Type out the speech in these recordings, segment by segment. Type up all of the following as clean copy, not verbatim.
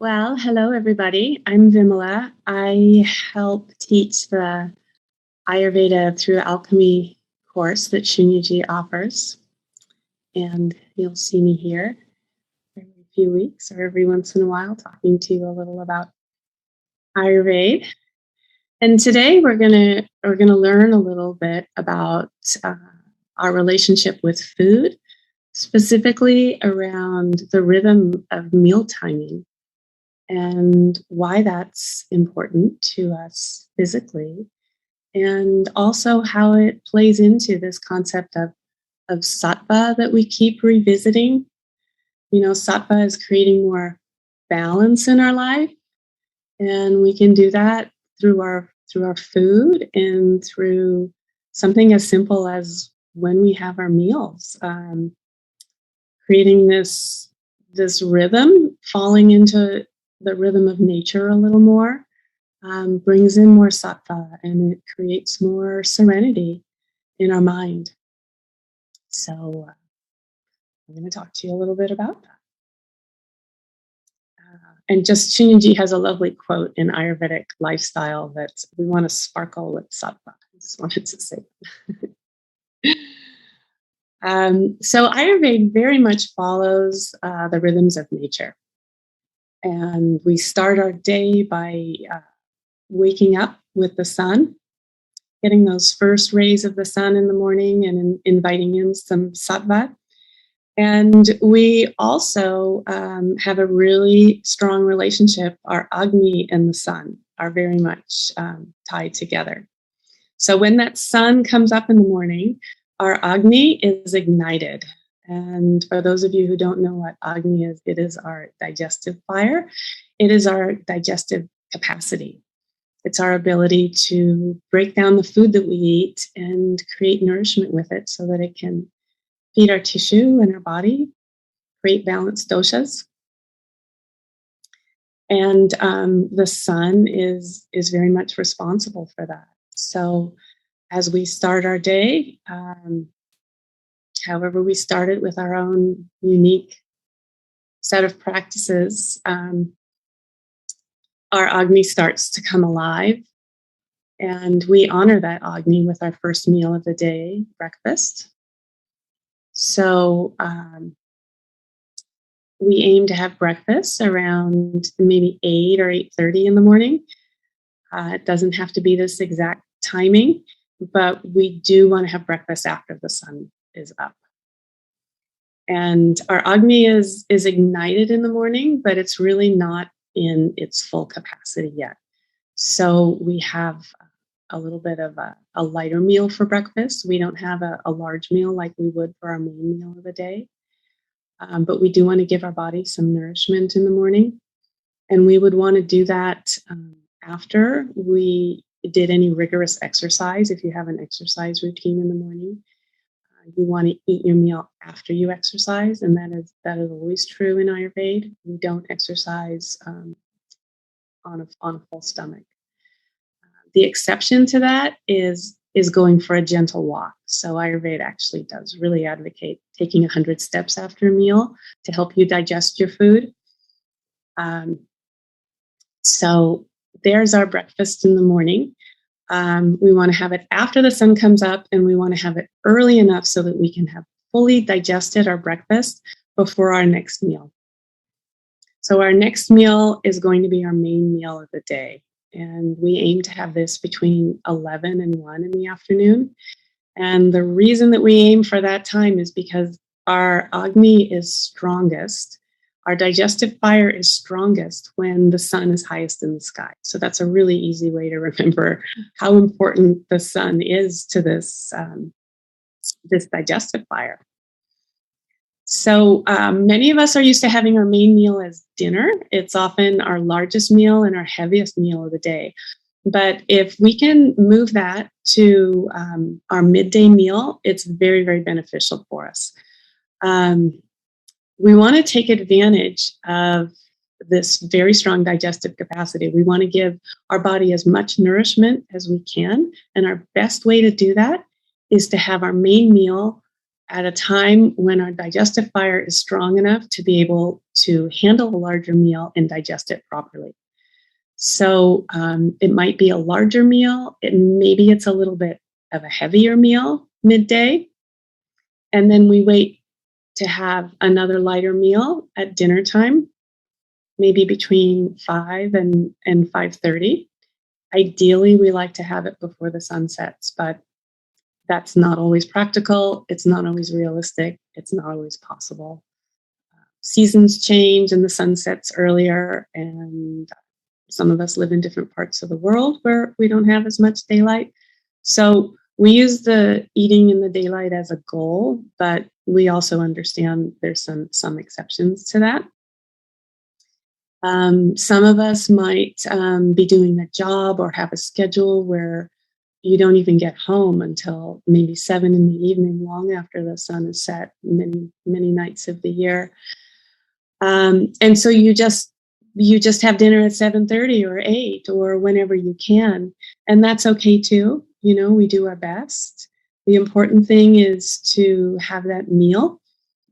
Well, hello everybody. I'm Vimala. I help teach the Ayurveda through alchemy course that Shunya offers. And you'll see me here every few weeks or every once in a while talking to you a little about Ayurveda. And today we're gonna learn a little bit about our relationship with food, specifically around the rhythm of meal timing, and why that's important to us physically, and also how it plays into this concept of sattva that we keep revisiting. You know, sattva is creating more balance in our life, and we can do that through our food and through something as simple as when we have our meals, creating this rhythm, falling into the rhythm of nature a little more, brings in more sattva, and it creates more serenity in our mind. So I'm going to talk to you a little bit about that. And just Shunya has a lovely quote in Ayurvedic lifestyle that we want to sparkle with sattva. I just wanted to say. So Ayurveda very much follows the rhythms of nature. And we start our day by waking up with the sun, getting those first rays of the sun in the morning and inviting in some sattva. And we also have a really strong relationship. Our Agni and the sun are very much tied together. So when that sun comes up in the morning, our Agni is ignited. And for those of you who don't know what Agni is, it is our digestive fire. It is our digestive capacity. It's our ability to break down the food that we eat and create nourishment with it so that it can feed our tissue and our body, create balanced doshas. And the sun is very much responsible for that. So as we start our day, however we start it with our own unique set of practices, our Agni starts to come alive, and we honor that Agni with our first meal of the day, breakfast. So we aim to have breakfast around maybe 8 or 8:30 in the morning. It doesn't have to be this exact timing, but we do want to have breakfast after the sun is up. And our Agni is ignited in the morning, but it's really not in its full capacity yet. So we have a little bit of a lighter meal for breakfast. We don't have a large meal like we would for our main meal of the day. But we do want to give our body some nourishment in the morning. And we would want to do that after we did any rigorous exercise. If you have an exercise routine in the morning, you want to eat your meal after you exercise. And that is always true in Ayurveda. We don't exercise on a full stomach. The exception to that is going for a gentle walk. So Ayurveda actually does really advocate taking 100 steps after a meal to help you digest your food. So there's our breakfast in the morning. We want to have it after the sun comes up, and we want to have it early enough so that we can have fully digested our breakfast before our next meal. So our next meal is going to be our main meal of the day. And we aim to have this between 11 and 1 in the afternoon. And the reason that we aim for that time is because our Agni is strongest. Our digestive fire is strongest when the sun is highest in the sky. So that's a really easy way to remember how important the sun is to this digestive fire. So many of us are used to having our main meal as dinner. It's often our largest meal and our heaviest meal of the day. But if we can move that to our midday meal, it's very, very beneficial for us. We want to take advantage of this very strong digestive capacity. We want to give our body as much nourishment as we can. And our best way to do that is to have our main meal at a time when our digestive fire is strong enough to be able to handle a larger meal and digest it properly. So it might be a larger meal. Maybe it's a little bit of a heavier meal midday. And then we wait to have another lighter meal at dinner time, maybe between 5 and 5:30. Ideally, we like to have it before the sun sets, but that's not always practical. It's not always realistic. It's not always possible. Seasons change and the sun sets earlier, and some of us live in different parts of the world where we don't have as much daylight. So we use the eating in the daylight as a goal, but we also understand there's some exceptions to that. Some of us might be doing a job or have a schedule where you don't even get home until maybe 7 in the evening, long after the sun is set, many nights of the year. And so you just have dinner at 7:30 or 8 or whenever you can, and that's okay too. We do our best. The important thing is to have that meal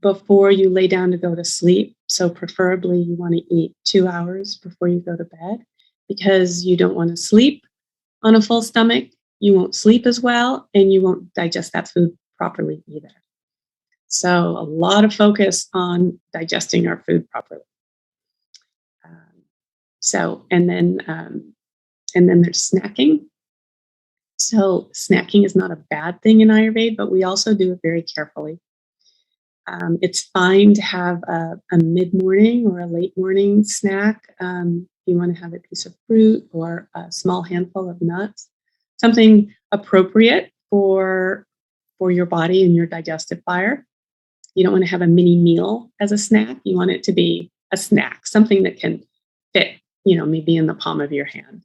before you lay down to go to sleep. So preferably you want to eat 2 hours before you go to bed, because you don't want to sleep on a full stomach. You won't sleep as well, and you won't digest that food properly either. So a lot of focus on digesting our food properly. And then there's snacking. So snacking is not a bad thing in Ayurveda, but we also do it very carefully. It's fine to have a mid-morning or a late morning snack. You want to have a piece of fruit or a small handful of nuts, something appropriate for your body and your digestive fire. You don't want to have a mini meal as a snack. You want it to be a snack, something that can fit, maybe in the palm of your hand.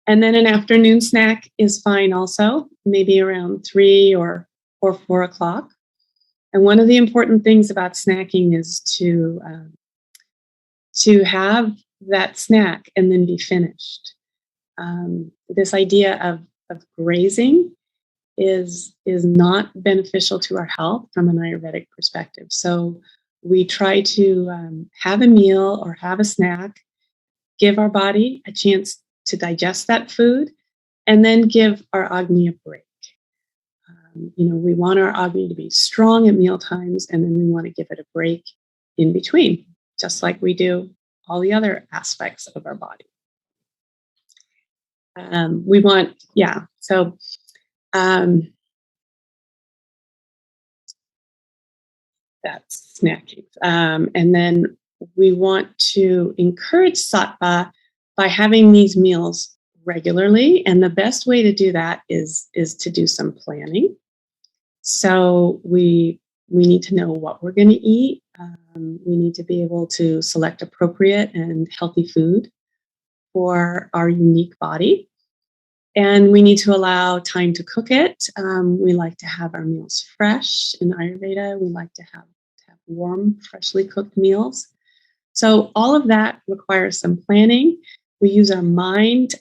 And then an afternoon snack is fine also, maybe around 3 or 4 o'clock. And one of the important things about snacking is to have that snack and then be finished. This idea of grazing is not beneficial to our health from an Ayurvedic perspective. So we try to have a meal or have a snack, give our body a chance to digest that food, and then give our Agni a break. We want our Agni to be strong at meal times, and then we want to give it a break in between, just like we do all the other aspects of our body. That's snacking. And then we want to encourage sattva by having these meals regularly. And the best way to do that is to do some planning. So we need to know what we're going to eat. We need to be able to select appropriate and healthy food for our unique body. And we need to allow time to cook it. We like to have our meals fresh. In Ayurveda, we like to have warm, freshly cooked meals. So all of that requires some planning. We use our mind.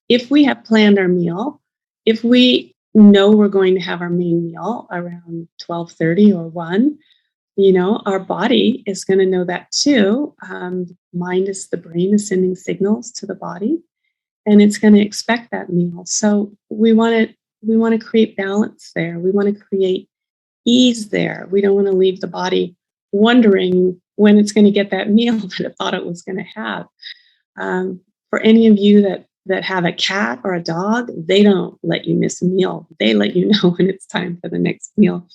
If we have planned our meal, if we know we're going to have our main meal around 12:30 or 1, our body is going to know that too. Mind is the brain is sending signals to the body, and it's going to expect that meal. So we want to create balance there. We want to create ease there. We don't want to leave the body wondering when it's going to get that meal that it thought it was going to have. For any of you that have a cat or a dog, they don't let you miss a meal. They let you know when it's time for the next meal.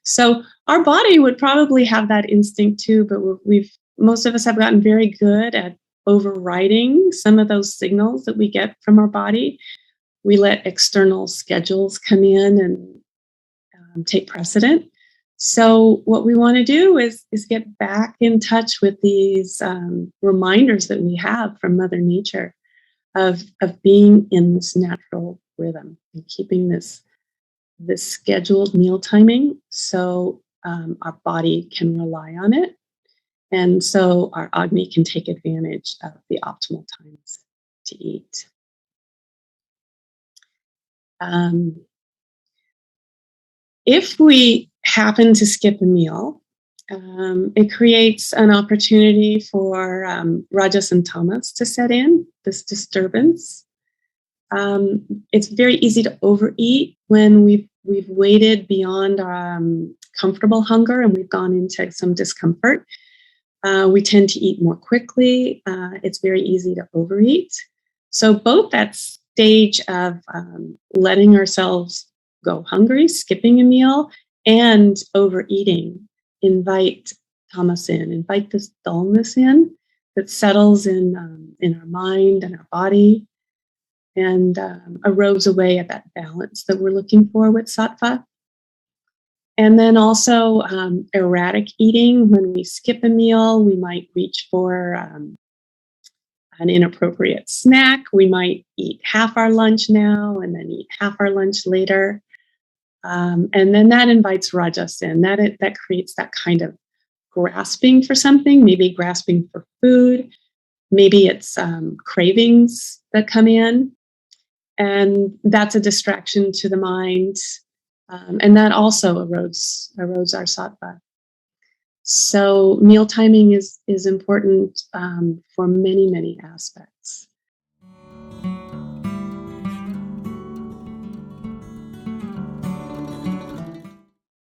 So our body would probably have that instinct too, but most of us have gotten very good at overriding some of those signals that we get from our body. We let external schedules come in and take precedent. So what we want to do is get back in touch with these reminders that we have from Mother Nature of being in this natural rhythm and keeping this scheduled meal timing, so our body can rely on it, and so our Agni can take advantage of the optimal times to eat. If we happen to skip a meal, it creates an opportunity for rajas and tamas to set in, this disturbance. It's very easy to overeat when we've waited beyond comfortable hunger and we've gone into some discomfort. We tend to eat more quickly. It's very easy to overeat. So both that stage of letting ourselves go hungry, skipping a meal, and overeating invite tamas in, invite this dullness in that settles in our mind and our body, and erodes away at that balance that we're looking for with sattva. And then also erratic eating. When we skip a meal, we might reach for an inappropriate snack. We might eat half our lunch now and then eat half our lunch later. And then that invites rajas in. That creates that kind of grasping for something, maybe grasping for food. Maybe it's cravings that come in. And that's a distraction to the mind. And that also erodes our sattva. So meal timing is important for many, many aspects.